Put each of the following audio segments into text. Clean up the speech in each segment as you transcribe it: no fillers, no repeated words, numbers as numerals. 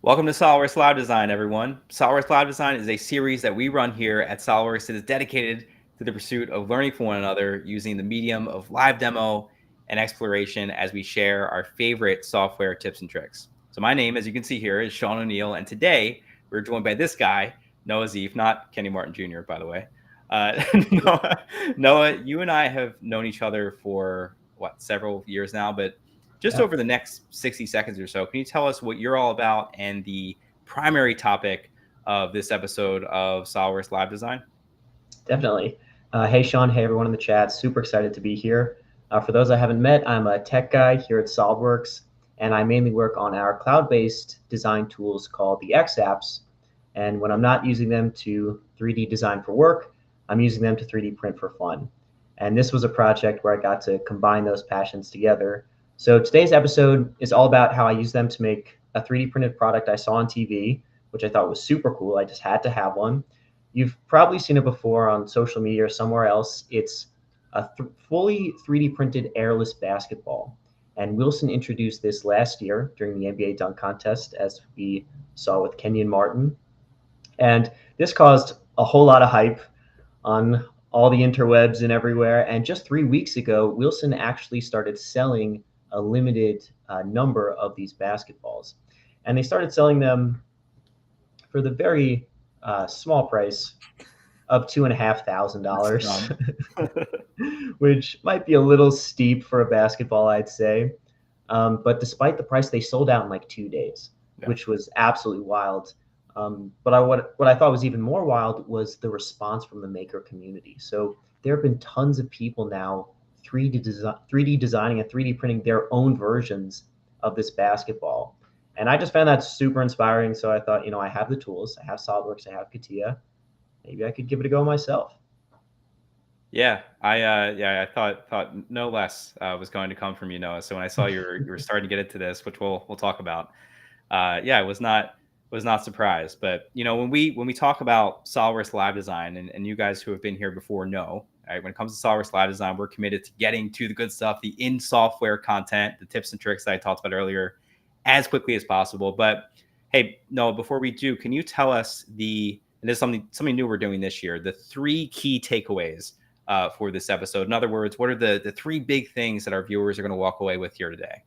Welcome to SOLIDWORKS Live Design, everyone. SOLIDWORKS Live Design is a series that we run here at SOLIDWORKS that is dedicated to the pursuit of learning from one another using the medium of live demo and exploration as we share our favorite software tips and tricks. So my name, as you can see here, is Sean O'Neill, and today we're joined by this guy, Noah Zeiff, not Kenny Martin Jr., by the way. Noah, you and I have known each other for, several years now, but just over the next 60 seconds or so, can you tell us what you're all about and the primary topic of this episode of SOLIDWORKS Live Design? Definitely. Hey, Sean. Hey, everyone in the chat. Super excited to be here. For those I haven't met, I'm a tech guy here at SOLIDWORKS, and I mainly work on our cloud-based design tools called the X apps. And when I'm not using them to 3D design for work, I'm using them to 3D print for fun. And this was a project where I got to combine those passions together. So today's episode is all about how I use them to make a 3D printed product I saw on TV, which I thought was super cool. I just had to have one. You've probably seen it before on social media or somewhere else. It's a fully 3D printed airless basketball. And Wilson introduced this last year during the NBA dunk contest, as we saw with Kenyon Martin. And this caused a whole lot of hype on all the interwebs and everywhere. And just 3 weeks ago, Wilson actually started selling a limited number of these basketballs. And they started selling them for the very small price of $2,500, which might be a little steep for a basketball, I'd say. But despite the price, they sold out in like 2 days, which was absolutely wild. But what I thought was even more wild was the response from the maker community. So there have been tons of people now 3D designing and 3D printing their own versions of this basketball. And I just found that super inspiring. So I thought, I have the tools. I have SOLIDWORKS. I have CATIA. Maybe I could give it a go myself. Yeah, I thought no less was going to come from you, Noah. So when I saw you were starting to get into this, which we'll talk about, I was not surprised. But when we talk about SOLIDWORKS Live Design, and you guys who have been here before know, right, when it comes to SOLIDWORKS Live Design, we're committed to getting to the good stuff, the in-software content, the tips and tricks that I talked about earlier, as quickly as possible. But hey, Noah, before we do, can you tell us and this is something new we're doing this year, the 3 key takeaways for this episode? In other words, what are the 3 big things that our viewers are going to walk away with here today?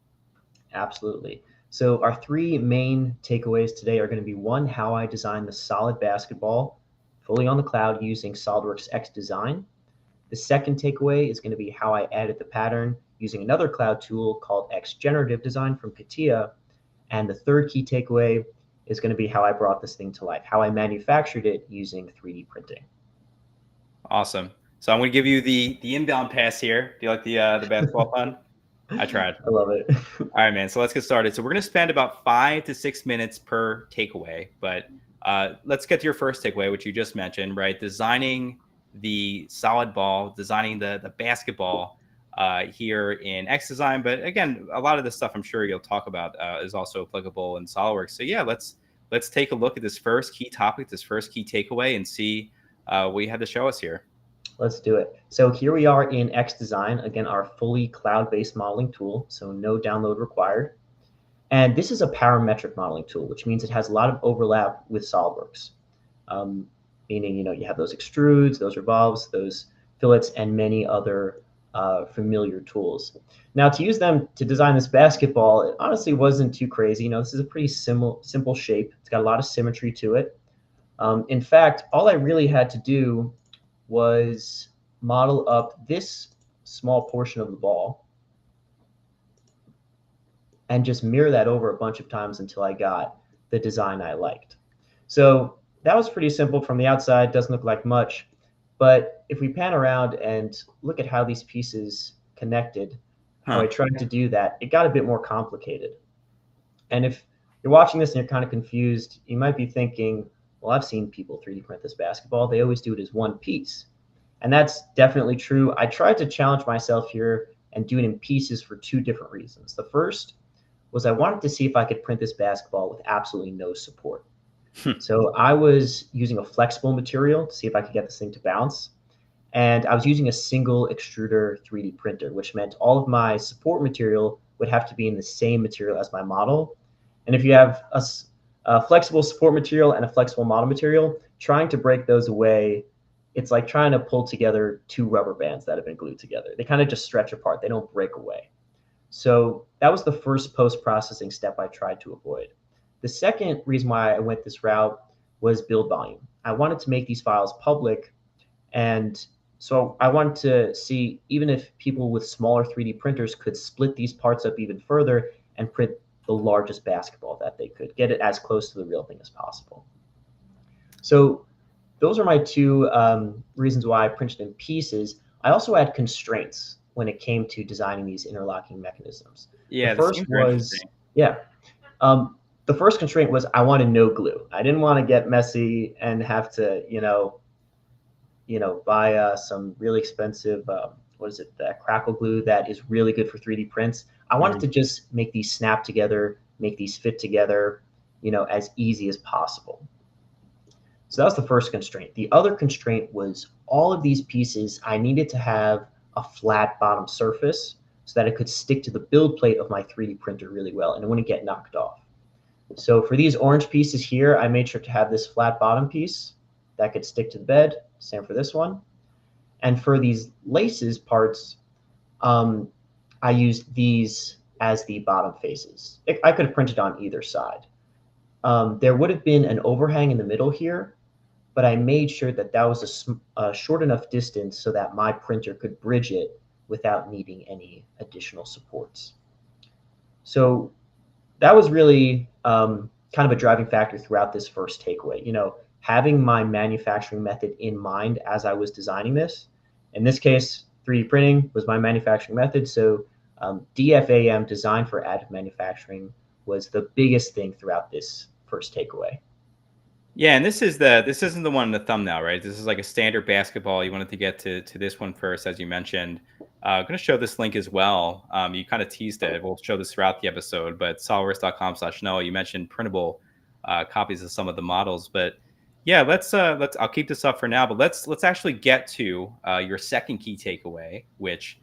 Absolutely. So our 3 main takeaways today are going to be: 1, how I designed the solid basketball fully on the cloud using SOLIDWORKS X Design. The second takeaway is going to be how I added the pattern using another cloud tool called X Generative Design from CATIA. And the third key takeaway is going to be how I brought this thing to life, how I manufactured it using 3D printing. Awesome. So I'm going to give you the inbound pass here. Do you like the basketball pun? I tried. I love it. All right, man. So let's get started. So we're going to spend about 5 to 6 minutes per takeaway. But let's get to your first takeaway, which you just mentioned, right? Designing the solid ball, designing the basketball here in X Design. But again, a lot of this stuff I'm sure you'll talk about is also applicable in SOLIDWORKS. So yeah, let's take a look at this first key topic, this first key takeaway, and see what you had to show us here. Let's do it. So here we are in X Design, again, our fully cloud-based modeling tool, so no download required. And this is a parametric modeling tool, which means it has a lot of overlap with SOLIDWORKS, meaning, you have those extrudes, those revolves, those fillets, and many other familiar tools. Now, to use them to design this basketball, it honestly wasn't too crazy. This is a pretty simple shape. It's got a lot of symmetry to it. In fact, all I really had to do was model up this small portion of the ball and just mirror that over a bunch of times until I got the design I liked. So that was pretty simple from the outside, doesn't look like much. But if we pan around and look at how these pieces connected, how I tried to do that, it got a bit more complicated. And if you're watching this and you're kind of confused, you might be thinking, well, I've seen people 3D print this basketball. They always do it as one piece. And that's definitely true. I tried to challenge myself here and do it in pieces for 2 different reasons. The first was I wanted to see if I could print this basketball with absolutely no support. So I was using a flexible material to see if I could get this thing to bounce. And I was using a single extruder 3D printer, which meant all of my support material would have to be in the same material as my model. And if you have flexible support material and a flexible model material. Trying to break those away, it's like trying to pull together two rubber bands that have been glued together. They kind of just stretch apart. They don't break away. So that was the first post-processing step I tried to avoid. The second reason why I went this route was build volume. I wanted to make these files public, and so I wanted to see even if people with smaller 3D printers could split these parts up even further and print the largest basketball that they could, get it as close to the real thing as possible. So those are my two reasons why I printed in pieces. I also had constraints when it came to designing these interlocking mechanisms. Yeah, The this first seems very was, interesting. yeah, the first constraint was I wanted no glue. I didn't want to get messy and have to, buy some really expensive, what is it, that crackle glue that is really good for 3D prints. I wanted to just make these snap together, make these fit together, as easy as possible. So that was the first constraint. The other constraint was all of these pieces, I needed to have a flat bottom surface so that it could stick to the build plate of my 3D printer really well and it wouldn't get knocked off. So for these orange pieces here, I made sure to have this flat bottom piece that could stick to the bed. Same for this one. And for these laces parts, I used these as the bottom faces. I could have printed on either side. There would have been an overhang in the middle here, but I made sure that that was a short enough distance so that my printer could bridge it without needing any additional supports. So that was really kind of a driving factor throughout this first takeaway. Having my manufacturing method in mind as I was designing this. In this case, 3D printing was my manufacturing method. So DFAM, design for additive manufacturing, was the biggest thing throughout this first takeaway. Yeah, and this isn't the one in the thumbnail, right? This is like a standard basketball. You wanted to get to this one first, as you mentioned. I'm going to show this link as well. You kind of teased it. We'll show this throughout the episode, but solidworks.com/Noah. You mentioned printable copies of some of the models, but yeah, let's. I'll keep this up for now, but let's actually get to your second key takeaway, which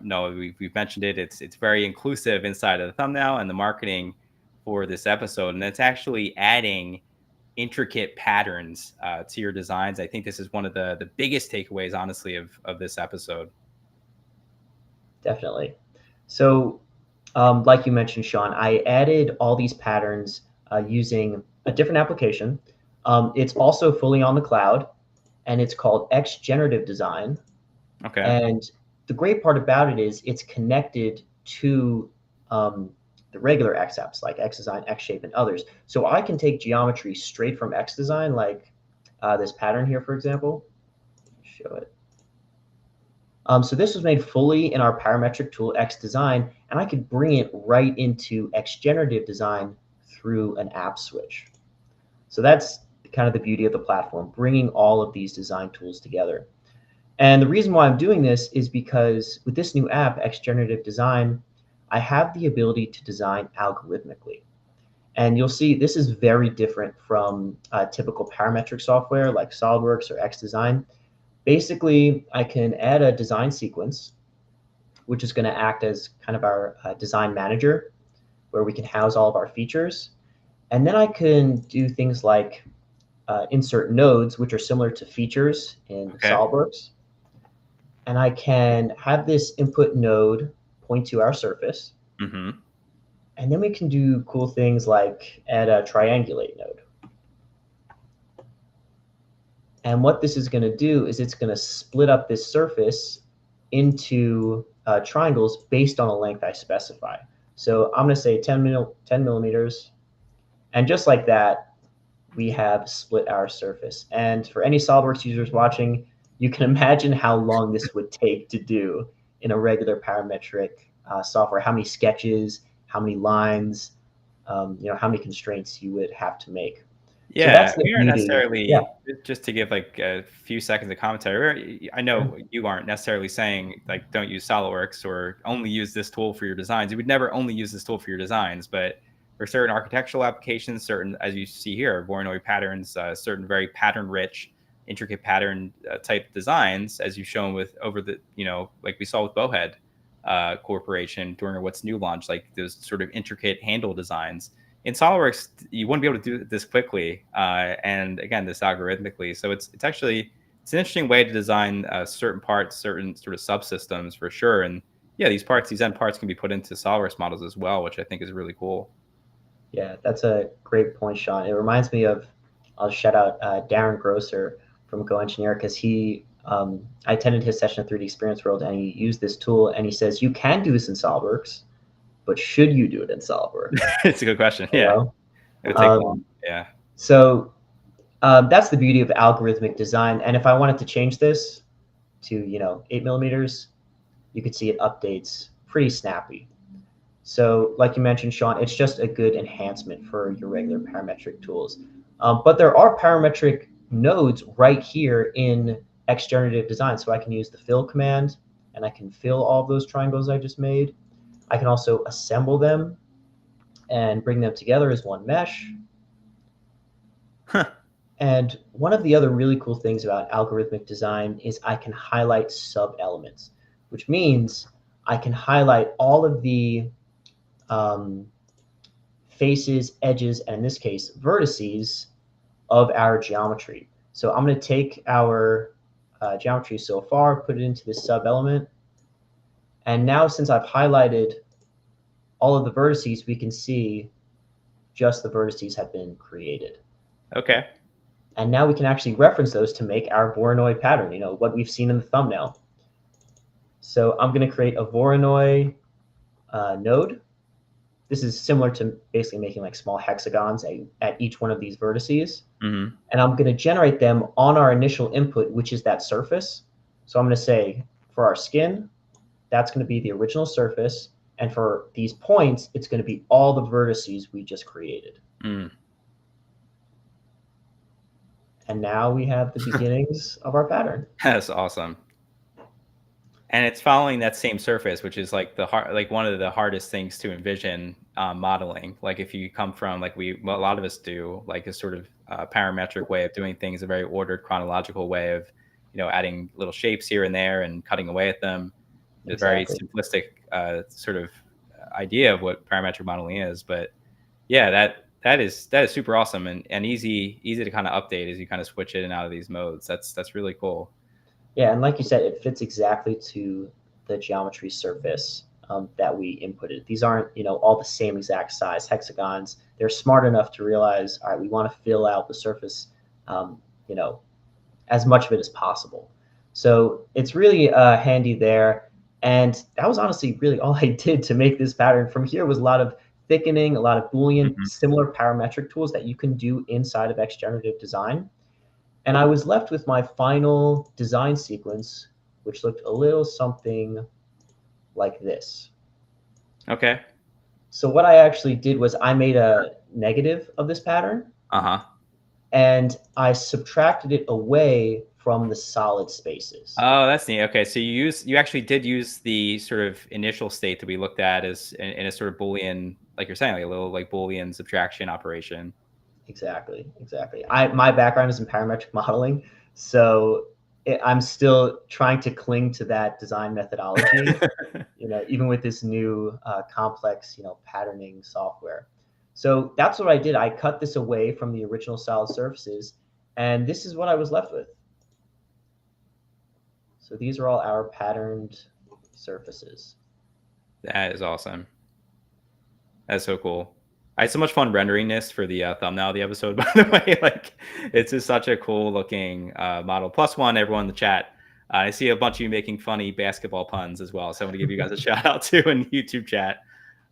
Noah, we've mentioned it. It's very inclusive inside of the thumbnail and the marketing for this episode, and it's actually adding intricate patterns to your designs. I think this is one of the biggest takeaways, honestly, of this episode. Definitely. So like you mentioned, Sean, I added all these patterns using a different application. It's also fully on the cloud, and it's called X Generative Design. Okay. And the great part about it is it's connected to the regular X apps like XDesign, XShape, and others. So I can take geometry straight from XDesign, like this pattern here, for example. Show it. So this was made fully in our parametric tool XDesign, and I could bring it right into X Generative Design through an app switch. So that's kind of the beauty of the platform, bringing all of these design tools together. And the reason why I'm doing this is because with this new app, X Generative Design, I have the ability to design algorithmically. And you'll see this is very different from typical parametric software like SolidWorks or XDesign. Basically, I can add a design sequence, which is going to act as kind of our design manager, where we can house all of our features. And then I can do things like insert nodes, which are similar to features in SolidWorks. And I can have this input node point to our surface. Mm-hmm. And then we can do cool things like add a triangulate node. And what this is going to do is it's going to split up this surface into triangles based on a length I specify. So I'm going to say 10 millimeters. And just like that, we have split our surface. And for any SolidWorks users watching, you can imagine how long this would take to do in a regular parametric software, how many sketches, how many lines, how many constraints you would have to make. Yeah, so that's the we aren't beauty. necessarily, just to give like a few seconds of commentary. I know you aren't necessarily saying like don't use SolidWorks or only use this tool for your designs. You would never only use this tool for your designs, but for certain architectural applications, certain, as you see here, Voronoi patterns, certain very pattern-rich, intricate pattern type designs, as you've shown with over the, like we saw with Bowhead Corporation during our What's New launch, like those sort of intricate handle designs. in SolidWorks, you wouldn't be able to do this quickly, and again, this algorithmically. So it's actually it's an interesting way to design certain parts, certain sort of subsystems for sure. And yeah, these end parts can be put into SolidWorks models as well, which I think is really cool. Yeah, that's a great point, Sean. It reminds me of, I'll shout out Darren Grosser from Go Engineer, because I attended his session at 3D Experience World, and he used this tool, and he says, you can do this in SolidWorks, but should you do it in SolidWorks? It's a good question. You Yeah, know? it would take long. Yeah. So that's the beauty of algorithmic design. And if I wanted to change this to 8 millimeters, you could see it updates pretty snappy. So like you mentioned, Sean, it's just a good enhancement for your regular parametric tools. But there are parametric nodes right here in XGenerative Design. So I can use the fill command, and I can fill all of those triangles I just made. I can also assemble them and bring them together as one mesh. Huh. And one of the other really cool things about algorithmic design is I can highlight sub-elements, which means I can highlight all of the faces, edges, and in this case, vertices of our geometry. So I'm going to take our geometry so far, put it into this sub-element. And now since I've highlighted all of the vertices, we can see just the vertices have been created. Okay. And now we can actually reference those to make our Voronoi pattern, what we've seen in the thumbnail. So I'm going to create a Voronoi node. This is similar to basically making like small hexagons at each one of these vertices. Mm-hmm. And I'm going to generate them on our initial input, which is that surface. So I'm going to say for our skin, that's going to be the original surface. And for these points, it's going to be all the vertices we just created. Mm. And now we have the beginnings of our pattern. That's awesome. And it's following that same surface, which is like one of the hardest things to envision modeling. Like if you come from like a lot of us do, like a sort of parametric way of doing things, a very ordered chronological way of, adding little shapes here and there and cutting away at them. It's Exactly. a very simplistic sort of idea of what parametric modeling is. But yeah, that is super awesome and easy to kind of update as you kind of switch in and out of these modes. That's really cool. Yeah, and like you said, it fits exactly to the geometry surface that we inputted. These aren't, all the same exact size hexagons. They're smart enough to realize, all right, we want to fill out the surface, as much of it as possible. So it's really handy there. And that was honestly really all I did to make this pattern. From here was a lot of thickening, a lot of Boolean, similar parametric tools that you can do inside of XGenerative Design. And I was left with my final design sequence, which looked a little something like this. Okay. So what I actually did was I made a negative of this pattern. Uh-huh. And I subtracted it away from the solid spaces. Oh, that's neat. Okay, so you actually did use the sort of initial state that we looked at as in a sort of Boolean, like you're saying, like a little like Boolean subtraction operation. Exactly. My background is in parametric modeling, so I'm still trying to cling to that design methodology, even with this new complex, patterning software. So that's what I did. I cut this away from the original solid surfaces, and this is what I was left with. So these are all our patterned surfaces. That is awesome. That's so cool. I had so much fun rendering this for the thumbnail of the episode, by the way. Like, it's just such a cool looking model. Plus one, everyone in the chat. I see a bunch of you making funny basketball puns as well. So I'm going to give you guys a shout out too in YouTube chat.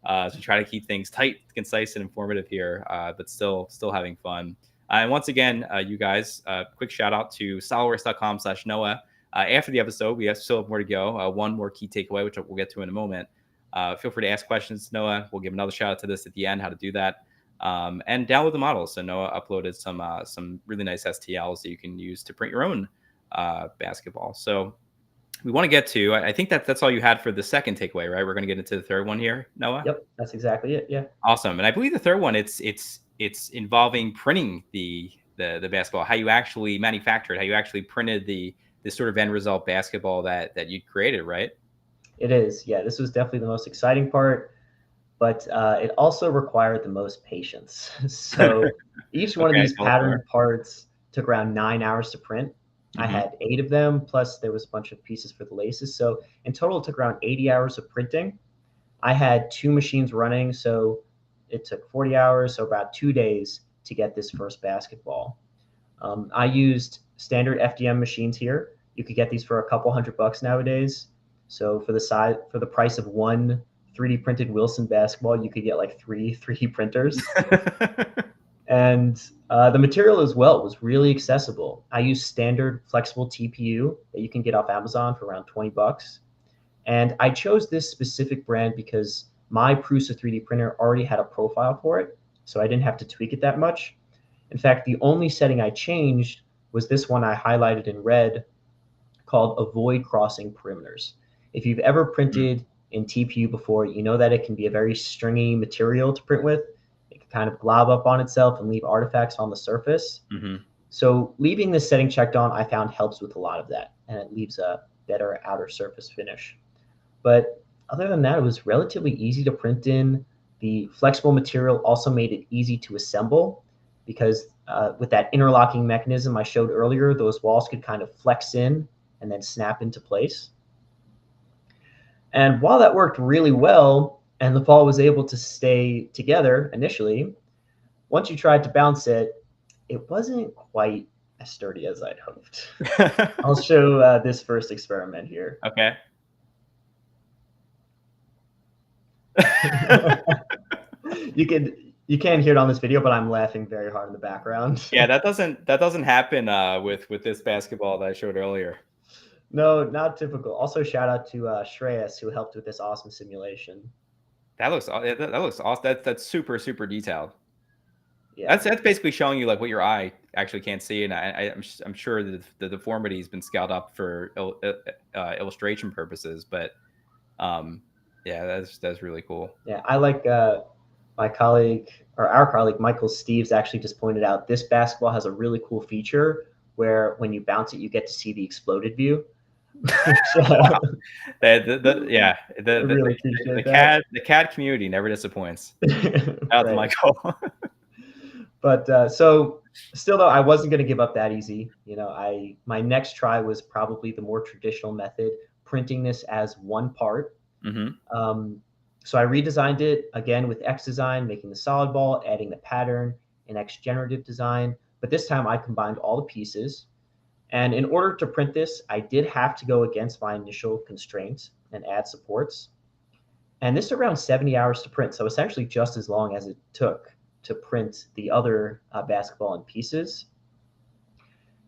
So try to keep things tight, concise, and informative here, but still having fun. And once again, you guys, quick shout out to solidworks.com/Noah. After the episode, we still have more to go. One more key takeaway, which we'll get to in a moment. Feel free to ask questions, Noah. We'll give another shout out to this at the end, how to do that. And download the models. So Noah uploaded some really nice STLs that you can use to print your own basketball. So we want to get to, I think that's all you had for the second takeaway, right? We're going to get into the third one here, Noah. Yep, that's exactly it. Yeah. Awesome. And I believe the third one, it's involving printing the basketball, how you actually manufactured, how you actually printed this sort of end result basketball that you created, right? It is. Yeah, this was definitely the most exciting part. but it also required the most patience. So each one of Okay, these tell us more. patterned parts took around 9 hours to print. I Hmm. had 8 of them, plus there was a bunch of pieces for the laces. So in total, it took around 80 hours of printing. I had 2 machines running, so it took 40 hours, so about 2 days to get this first basketball. I used standard FDM machines here. You could get these for a couple $100 nowadays. So for the price of one 3D printed Wilson basketball, you could get like three 3D printers. And the material as well was really accessible. I used standard flexible TPU that you can get off Amazon for around $20. And I chose this specific brand because my Prusa 3D printer already had a profile for it, so I didn't have to tweak it that much. In fact, the only setting I changed was this one I highlighted in red called Avoid Crossing Perimeters. If you've ever printed in TPU before, you know that it can be a very stringy material to print with. It can kind of glob up on itself and leave artifacts on the surface. Hmm. So leaving this setting checked on, I found helps with a lot of that, and it leaves a better outer surface finish. But other than that, it was relatively easy to print in. The flexible material also made it easy to assemble because with that interlocking mechanism I showed earlier, those walls could kind of flex in and then snap into place. And while that worked really well and the ball was able to stay together initially, once you tried to bounce it, it wasn't quite as sturdy as I'd hoped. I'll show this first experiment here. Okay. You can't hear it on this video, but I'm laughing very hard in the background. Yeah, that doesn't happen with this basketball that I showed earlier. No, not typical. Also, shout out to Shreyas who helped with this awesome simulation. That looks awesome. That's super detailed. Yeah, That's basically showing you like what your eye actually can't see, and I'm sure that the deformity has been scaled up for illustration purposes, but yeah, that's really cool. yeah. I like my colleague or our colleague Michael Steves actually just pointed out this basketball has a really cool feature where when you bounce it, you get to see the exploded view. Wow. Yeah, I really appreciate the CAD community never disappoints. that. Shout out to Right. Michael. But so still though, I wasn't going to give up that easy. My next try was probably the more traditional method, printing this as one part. Hmm. So I redesigned it again with X Design, making the solid ball, adding the pattern, and X Generative Design. But this time I combined all the pieces. And in order to print this, I did have to go against my initial constraints and add supports. And this took around 70 hours to print. So essentially just as long as it took to print the other basketball in pieces.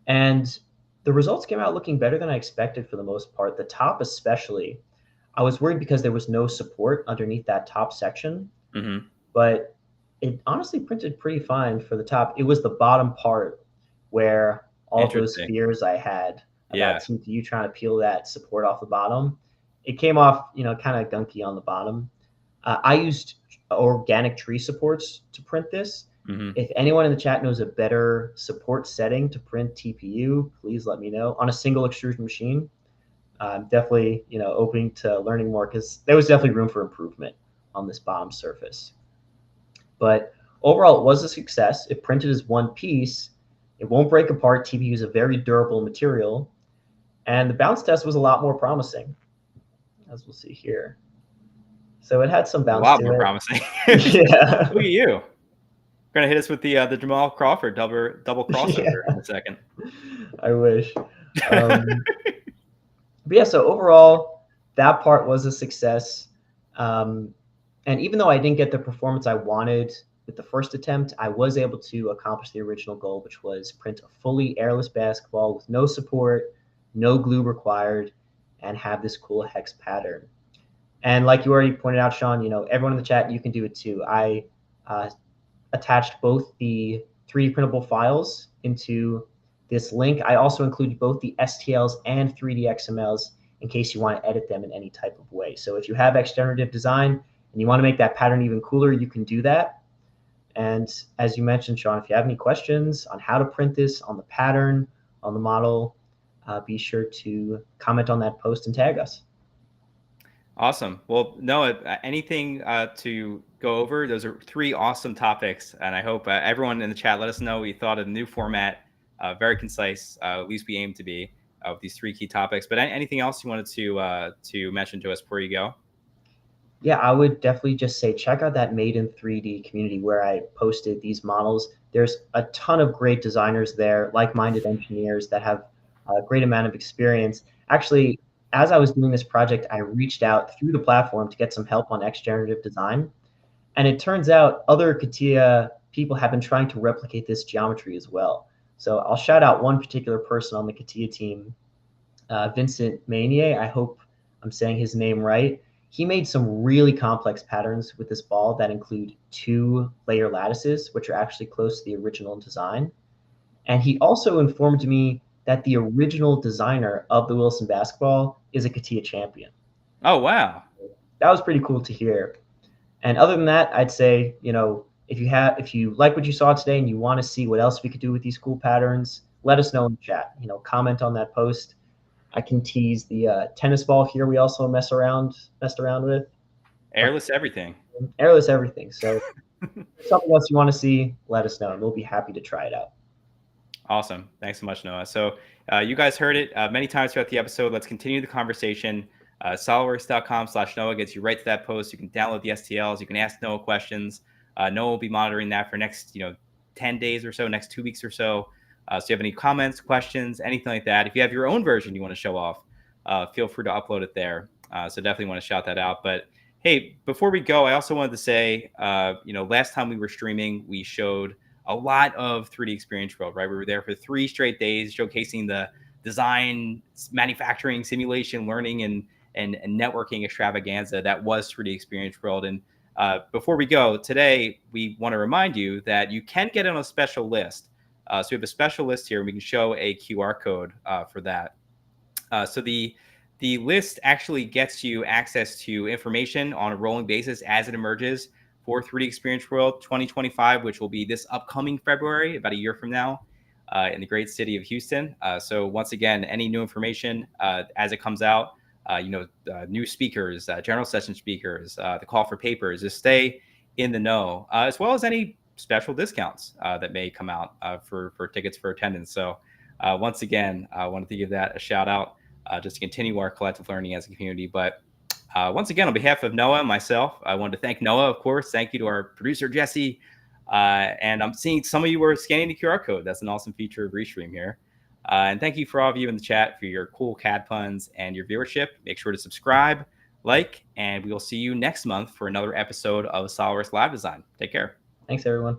And the results came out looking better than I expected for the most part. The top especially, I was worried because there was no support underneath that top section, Hmm. but it honestly printed pretty fine for the top. It was the bottom part where all of those Interesting. fears I had about Yeah. TPU trying to peel that support off the bottom, it came off, kind of gunky on the bottom. I used organic tree supports to print this. Hmm. If anyone in the chat knows a better support setting to print TPU, please let me know on a single extrusion machine. I'm definitely, open to learning more because there was definitely room for improvement on this bottom surface. But overall, it was a success. It printed as one piece. It won't break apart. TPU is a very durable material. And the bounce test was a lot more promising, as we'll see here. So it had some A bounce lot to more it. promising. Yeah. Look at you. Gonna hit us with the Jamal Crawford double crossover in a second. I wish. But yeah, so overall, that part was a success. And even though I didn't get the performance I wanted with the first attempt, I was able to accomplish the original goal, which was print a fully airless basketball with no support, no glue required, and have this cool hex pattern. And like you already pointed out, Sean, everyone in the chat, you can do it too. I attached both the 3D printable files into this link. I also included both the STLs and 3D XMLs in case you want to edit them in any type of way. So if you have X Generative Design and you want to make that pattern even cooler, you can do that. And as you mentioned, Sean, if you have any questions on how to print this, on the pattern, on the model, be sure to comment on that post and tag us. Awesome. Well, Noah, anything to go over? Those are three awesome topics, and I hope everyone in the chat let us know what you thought of the new format. Very concise, at least we aim to be with these three key topics. But anything else you wanted to mention to us before you go? Yeah, I would definitely just say check out that Made in 3D community where I posted these models. There's a ton of great designers there, like-minded engineers that have a great amount of experience. Actually, as I was doing this project, I reached out through the platform to get some help on X generative design. And it turns out other CATIA people have been trying to replicate this geometry as well. So I'll shout out one particular person on the CATIA team, Vincent Manier. I hope I'm saying his name right. He made some really complex patterns with this ball that include 2-layer lattices, which are actually close to the original design. And he also informed me that the original designer of the Wilson basketball is a CATIA champion. Oh, wow. That was pretty cool to hear. And other than that, I'd say, if you like what you saw today and you want to see what else we could do with these cool patterns, let us know in the chat. Comment on that post. I can tease the tennis ball here. We also messed around with Airless everything. Airless everything. So if something else you want to see, let us know, and we'll be happy to try it out. Awesome. Thanks so much, Noah. So you guys heard it many times throughout the episode. Let's continue the conversation. SolidWorks.com/Noah gets you right to that post. You can download the STLs. You can ask Noah questions. Noah will be monitoring that for next 10 days or so, next 2 weeks or so. So if you have any comments, questions, anything like that, if you have your own version you want to show off, feel free to upload it there. So definitely want to shout that out. But hey, before we go, I also wanted to say, last time we were streaming, we showed a lot of 3D Experience World, right? We were there for 3 straight days showcasing the design, manufacturing, simulation, learning, and networking extravaganza that was 3D Experience World. And before we go, today we want to remind you that you can get on a special list. So we have a special list here, and we can show a QR code for that. So the list actually gets you access to information on a rolling basis as it emerges for 3D Experience World 2025, which will be this upcoming February, about a year from now, in the great city of Houston. So once again, any new information as it comes out, new speakers, general session speakers, the call for papers, just stay in the know, as well as any special discounts that may come out for tickets for attendance. So once again, I wanted to give that a shout out just to continue our collective learning as a community. But once again, on behalf of Noah and myself, I wanted to thank Noah, of course. Thank you to our producer, Jesse. And I'm seeing some of you were scanning the QR code. That's an awesome feature of Restream here. And thank you for all of you in the chat for your cool CAD puns and your viewership. Make sure to subscribe, like, and we will see you next month for another episode of SolidWorks Live Design. Take care. Thanks, everyone.